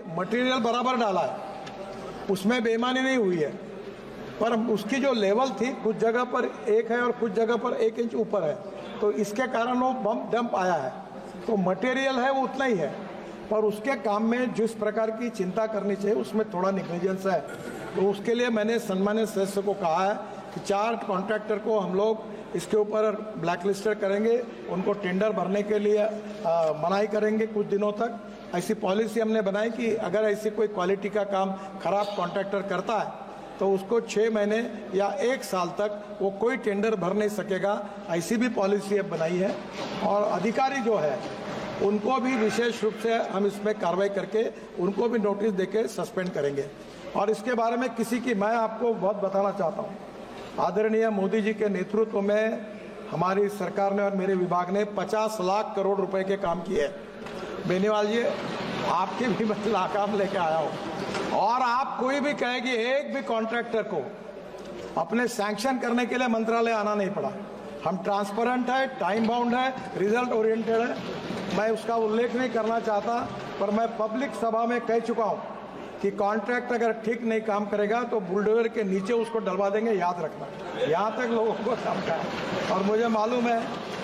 Material बराबर डाला है, उसमें बेईमानी नहीं हुई है, पर उसकी जो लेवल थी कुछ जगह पर 1 है और कुछ जगह पर 1 इंच ऊपर है, तो इसके कारण वो बम डंप आया है। तो मटेरियल है वो उतना ही है, पर उसके काम में जिस प्रकार की चिंता करनी चाहिए उसमें थोड़ा निग्लिजेंस है। तो उसके लिए मैंने सम्मानित सदस्य को कहा है कि 4 कॉन्ट्रैक्टर को हम लोग इसके ऊपर ब्लैकलिस्टेड करेंगे, उनको टेंडर भरने के लिए मनाही करेंगे कुछ दिनों तक। ऐसी पॉलिसी हमने बनाई कि अगर ऐसी कोई क्वालिटी का काम खराब कॉन्ट्रैक्टर करता है तो उसको 6 महीने या 1 साल तक वो कोई टेंडर भर नहीं सकेगा, ऐसी भी पॉलिसी अब बनाई है। और अधिकारी जो है उनको भी विशेष रूप से हम इसमें कार्रवाई करके उनको भी नोटिस देके सस्पेंड करेंगे। और इसके बारे में किसी की, मैं आपको बहुत बताना चाहता हूँ, आदरणीय मोदी जी के नेतृत्व में हमारी सरकार ने और मेरे विभाग ने 50 लाख करोड़ रुपए के काम किए। बेनीवाल जी, आपके भी मैं नाकाम लेके आया हूँ, और आप कोई भी कहेगी एक भी कॉन्ट्रैक्टर को अपने सैंक्शन करने के लिए मंत्रालय आना नहीं पड़ा। हम ट्रांसपेरेंट है, टाइम बाउंड है, रिजल्ट ओरिएंटेड है। मैं उसका उल्लेख नहीं करना चाहता, पर मैं पब्लिक सभा में कह चुका हूँ कि कॉन्ट्रैक्ट अगर ठीक नहीं काम करेगा तो बुलडोजर के नीचे उसको डलवा देंगे, याद रखना। यहाँ तक लोगों को समझा है। और मुझे मालूम है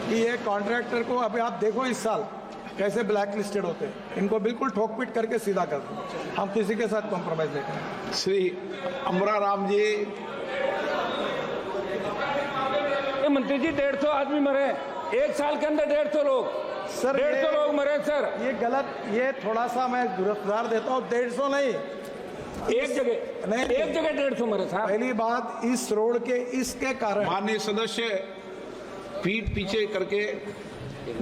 कि ये कॉन्ट्रैक्टर को अभी आप देखो इस साल कैसे ब्लैक लिस्टेड होते हैं, इनको बिल्कुल ठोक पीट करके सीधा कर दें। हम किसी के साथ कॉम्प्रोमाइज नहीं करेंगे। श्री अमराराम जी। मंत्री जी 150 आदमी मरे 1 साल के अंदर, 150 लोग सर, 150 लोग मरे सर। ये गलत, ये थोड़ा सा मैं सुधार देता हूँ, 150 नहीं, एक जगह नहीं, एक जगह 150 मरे साहब। पहली बात, इस रोड के इसके कारण, माननीय सदस्य पीठ पीछे करके,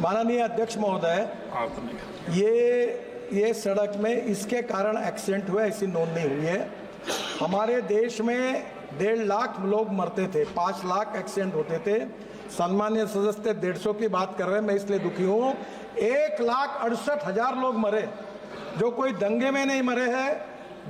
माननीय अध्यक्ष महोदय, ये सड़क में इसके कारण एक्सीडेंट हुआ, ऐसी नोंद नहीं हुई है। हमारे देश में 1.5 लाख लोग मरते थे, 5 लाख एक्सीडेंट होते थे। सम्मानीय सदस्य 150 की बात कर रहे हैं, मैं इसलिए दुखी हूँ। 1,68,000 लोग मरे, जो कोई दंगे में नहीं मरे हैं,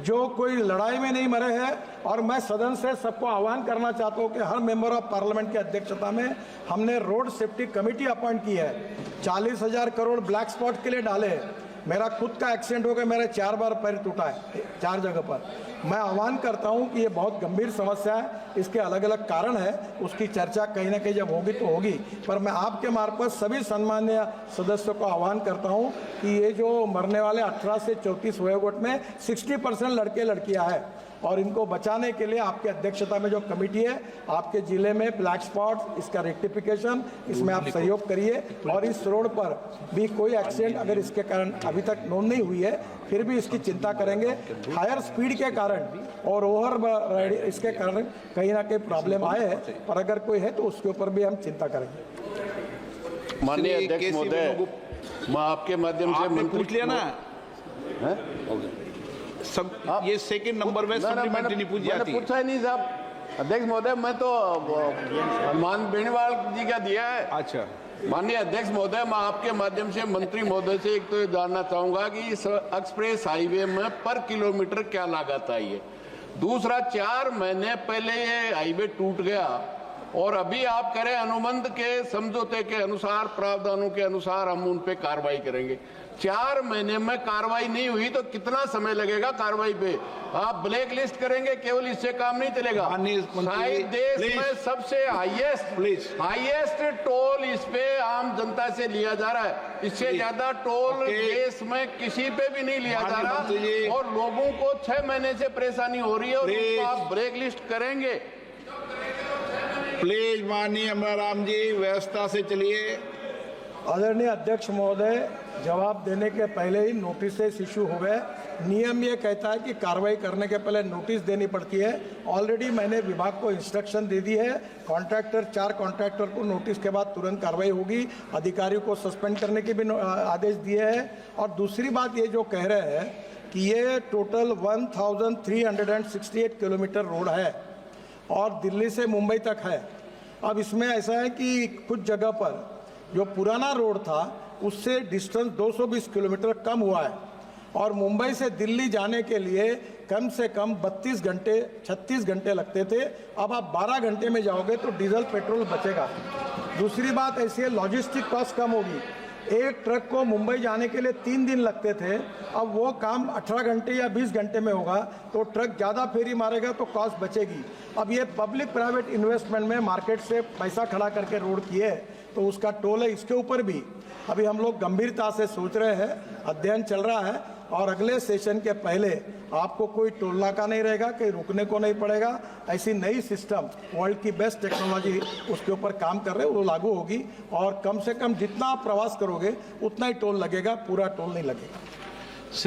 जो कोई लड़ाई में नहीं मरे हैं। और मैं सदन से सबको आह्वान करना चाहता हूँ कि हर मेंबर ऑफ पार्लियामेंट की अध्यक्षता में हमने रोड सेफ्टी कमेटी अपॉइंट की है। 40,000 करोड़ ब्लैक स्पॉट के लिए डाले। मेरा खुद का एक्सीडेंट हो गया, मेरा 4 बार पैर टूटा है 4 जगह पर। मैं आह्वान करता हूं कि ये बहुत गंभीर समस्या है, इसके अलग अलग कारण है, उसकी चर्चा कहीं ना कहीं जब होगी तो होगी। पर मैं आपके मार्फत सभी सम्मानीय सदस्यों को आह्वान करता हूं कि ये जो मरने वाले 18 से 34 वयोगट में 60% लड़के लड़कियां हैं, और इनको बचाने के लिए आपकी अध्यक्षता में जो कमेटी है, आपके जिले में ब्लैक स्पॉट, इसका रेक्टिफिकेशन, इसमें आप सहयोग करिए। और इस रोड पर भी कोई एक्सीडेंट अगर इसके कारण अभी तक नोंद नहीं हुई है, फिर भी इसकी चिंता करेंगे। हायर स्पीड के कारण और ओवर इसके कारण कहीं ना कहीं प्रॉब्लम आए हैं, पर अगर कोई है तो उसके ऊपर भी हम चिंता करेंगे। माननीय अध्यक्ष महोदय, मैं आपके माध्यम से मंत्री पूछ लिया ना है? सब, ये सेकंड नंबर में सप्लीमेंट्री नहीं पूछ जाती। पूछा ही नहीं साहब। अध्यक्ष महोदय, मैं तो मान बेनीवाल जी का दिया है। अच्छा, माननीय अध्यक्ष महोदय, मैं आपके माध्यम से मंत्री महोदय से एक तो जानना चाहूंगा कि इस एक्सप्रेस हाईवे में पर किलोमीटर क्या लागत आई है। दूसरा, 4 महीने पहले ये हाईवे टूट गया और अभी आप करें अनुबंध के समझौते के अनुसार, प्रावधानों के अनुसार हम उन पे कार्रवाई करेंगे। 4 महीने में कार्रवाई नहीं हुई तो कितना समय लगेगा कार्रवाई पे? आप ब्लैक लिस्ट करेंगे, केवल इससे काम नहीं चलेगा। शायद देश में सबसे हाईएस्ट टोल इस पे आम जनता से लिया जा रहा है। इससे ज्यादा टोल देश में किसी पे भी नहीं लिया जा रहा, और लोगों को 6 महीने से परेशानी हो रही है, और उसको आप ब्लैक लिस्ट करेंगे। प्लीज माननीय अमराराम जी, व्यवस्था से चलिए। आदरणीय अध्यक्ष महोदय, जवाब देने के पहले ही नोटिस इशू हो गए। नियम ये कहता है कि कार्रवाई करने के पहले नोटिस देनी पड़ती है। ऑलरेडी मैंने विभाग को इंस्ट्रक्शन दे दी है। कॉन्ट्रैक्टर, 4 कॉन्ट्रैक्टर को नोटिस के बाद तुरंत कार्रवाई होगी। अधिकारियों को सस्पेंड करने के भी आदेश दिए हैं। और दूसरी बात ये जो कह रहे हैं कि ये टोटल 1368 किलोमीटर रोड है और दिल्ली से मुंबई तक है। अब इसमें ऐसा है कि कुछ जगह पर जो पुराना रोड था उससे डिस्टेंस 220 किलोमीटर कम हुआ है, और मुंबई से दिल्ली जाने के लिए कम से कम 32 घंटे 36 घंटे लगते थे। अब आप 12 घंटे में जाओगे तो डीजल पेट्रोल बचेगा। दूसरी बात ऐसी है, लॉजिस्टिक कॉस्ट कम होगी। एक ट्रक को मुंबई जाने के लिए 3 दिन लगते थे, अब वो काम 18 घंटे या 20 घंटे में होगा। तो ट्रक ज़्यादा फेरी मारेगा तो कॉस्ट बचेगी। अब ये पब्लिक प्राइवेट इन्वेस्टमेंट में मार्केट से पैसा खड़ा करके रोड किए, तो उसका टोल है। इसके ऊपर भी अभी हम लोग गंभीरता से सोच रहे हैं, अध्ययन चल रहा है, और अगले सेशन के पहले आपको कोई टोल नाका नहीं रहेगा, कहीं रुकने को नहीं पड़ेगा। ऐसी नई सिस्टम, वर्ल्ड की बेस्ट टेक्नोलॉजी उसके ऊपर काम कर रहे हैं, वो लागू होगी। और कम से कम जितना आप प्रवास करोगे उतना ही टोल लगेगा, पूरा टोल नहीं लगेगा।